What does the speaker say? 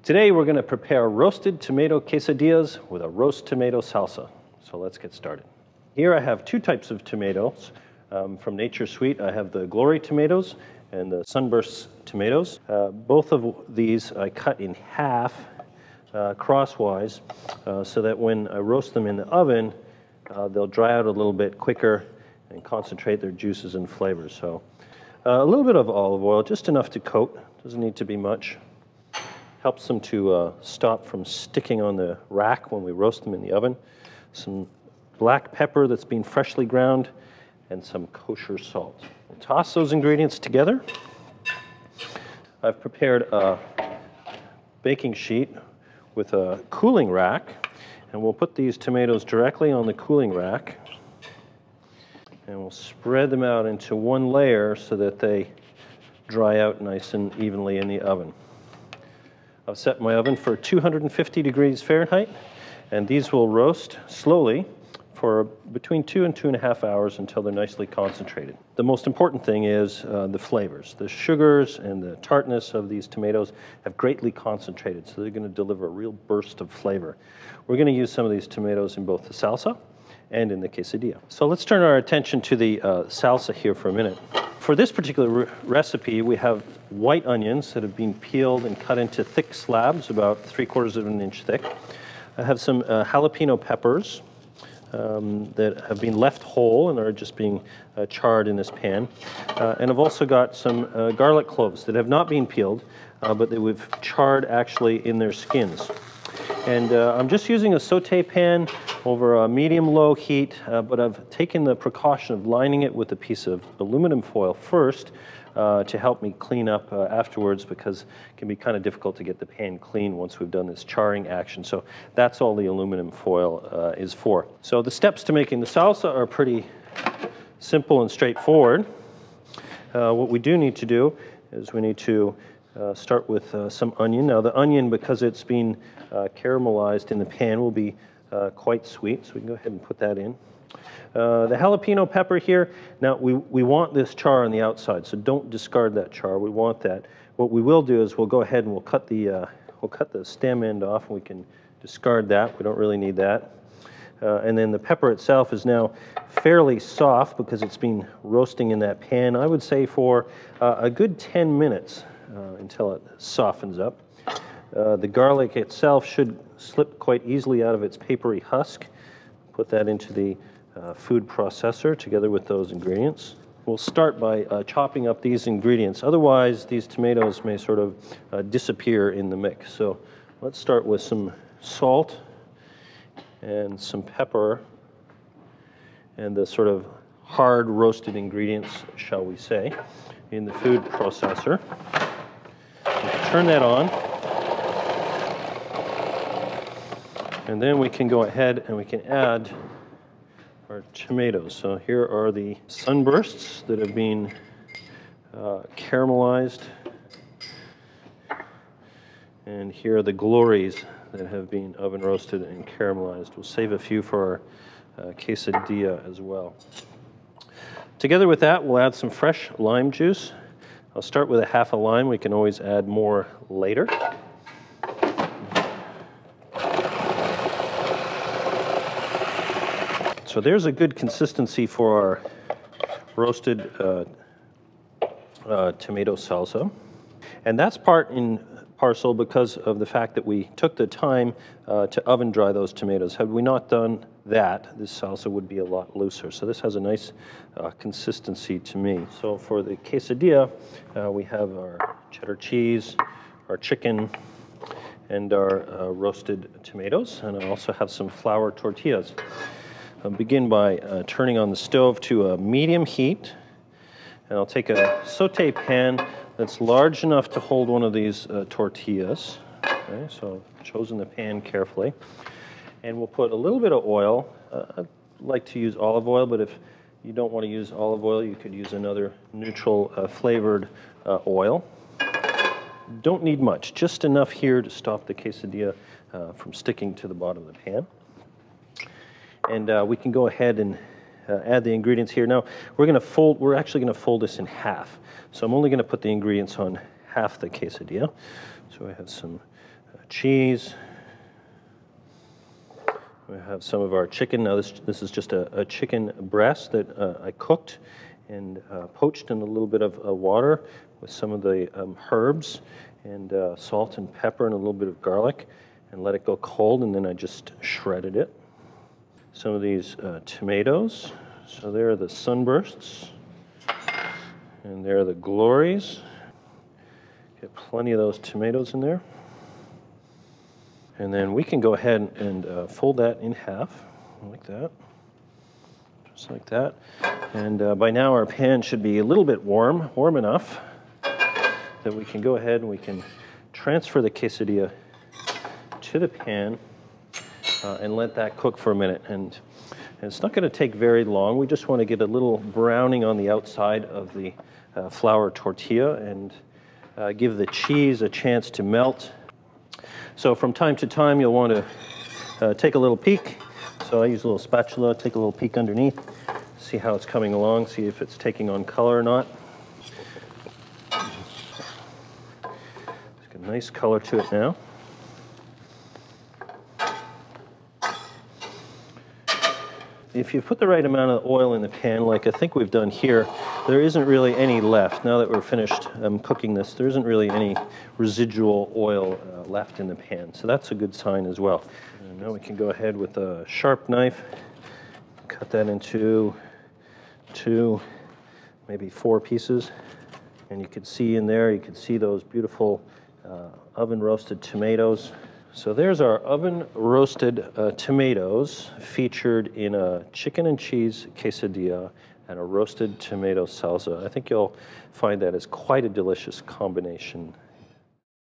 Today we're going to prepare roasted tomato quesadillas with a roast tomato salsa. So let's get started. Here I have two types of tomatoes. From Nature Sweet, I have the Glory tomatoes and the SunBursts tomatoes. Both of these I cut in half crosswise so that when I roast them in the oven, they'll dry out a little bit quicker and concentrate their juices and flavors. So a little bit of olive oil, just enough to coat, doesn't need to be much. Helps them to stop from sticking on the rack when we roast them in the oven. Some black pepper that's been freshly ground, and some kosher salt. We'll toss those ingredients together. I've prepared a baking sheet with a cooling rack, and we'll put these tomatoes directly on the cooling rack, and we'll spread them out into one layer so that they dry out nice and evenly in the oven. I've set my oven for 250 degrees Fahrenheit, and these will roast slowly for between 2 and 2.5 hours until they're nicely concentrated. The most important thing is the flavors. The sugars and the tartness of these tomatoes have greatly concentrated, so they're going to deliver a real burst of flavor. We're going to use some of these tomatoes in both the salsa and in the quesadilla. So let's turn our attention to the salsa here for a minute. For this particular recipe, we have white onions that have been peeled and cut into thick slabs, about 3/4 of an inch thick. I have some jalapeno peppers that have been left whole and are just being charred in this pan. And I've also got some garlic cloves that have not been peeled, but that we've charred actually in their skins. And I'm just using a saute pan over a medium-low heat, but I've taken the precaution of lining it with a piece of aluminum foil first to help me clean up afterwards, because it can be kind of difficult to get the pan clean once we've done this charring action. So that's all the aluminum foil is for. So the steps to making the salsa are pretty simple and straightforward. What we do need to do is we need to start with some onion. Now the onion, because it's been caramelized in the pan, will be quite sweet, so we can go ahead and put that in. The jalapeno pepper here, now we want this char on the outside, so don't discard that char. We want that. What we will do is we'll go ahead and we'll cut the stem end off, and we can discard that. We don't really need that. And then the pepper itself is now fairly soft because it's been roasting in that pan, I would say for a good 10 minutes until it softens up. The garlic itself should slip quite easily out of its papery husk. Put that into the food processor together with those ingredients. We'll start by chopping up these ingredients. Otherwise, these tomatoes may sort of disappear in the mix. So let's start with some salt and some pepper and the sort of hard roasted ingredients, shall we say, in the food processor. Turn that on. And then we can go ahead and we can add our tomatoes. So here are the SunBursts that have been caramelized. And here are the Glorys that have been oven roasted and caramelized. We'll save a few for our quesadilla as well. Together with that, we'll add some fresh lime juice. I'll start with a half a lime. We can always add more later. So there's a good consistency for our roasted tomato salsa. And that's part and parcel because of the fact that we took the time to oven dry those tomatoes. Had we not done that, this salsa would be a lot looser. So this has a nice consistency to me. So for the quesadilla, we have our cheddar cheese, our chicken, and our roasted tomatoes. And I also have some flour tortillas. I'll begin by turning on the stove to a medium heat, and I'll take a saute pan that's large enough to hold one of these tortillas. Okay, so I've chosen the pan carefully, and we'll put a little bit of oil. I like to use olive oil, but if you don't want to use olive oil, you could use another neutral flavored oil. Don't need much, just enough here to stop the quesadilla from sticking to the bottom of the pan. And we can go ahead and add the ingredients here. Now, we're actually going to fold this in half. So I'm only going to put the ingredients on half the quesadilla. So I have some cheese. We have some of our chicken. Now this is just a chicken breast that I cooked and poached in a little bit of water with some of the herbs and salt and pepper and a little bit of garlic, and let it go cold, and then I just shredded it. Some of these tomatoes. So there are the SunBursts, and there are the Glorys. Get plenty of those tomatoes in there. And then we can go ahead and fold that in half, like that, just like that. And by now our pan should be a little bit warm enough that we can go ahead and we can transfer the quesadilla to the pan and let that cook for a minute. And it's not going to take very long. We just want to get a little browning on the outside of the flour tortilla and give the cheese a chance to melt. So from time to time, you'll want to take a little peek. So I use a little spatula, take a little peek underneath, see how it's coming along, see if it's taking on color or not. It's got a nice color to it now. If you put the right amount of oil in the pan, like I think we've done here, there isn't really any left. Now that we're finished cooking this, there isn't really any residual oil left in the pan. So that's a good sign as well. And now we can go ahead with a sharp knife, cut that into 2, maybe 4 pieces. And you can see in there, you can see those beautiful oven roasted tomatoes. So there's our oven roasted tomatoes featured in a chicken and cheese quesadilla and a roasted tomato salsa. I think you'll find that is quite a delicious combination.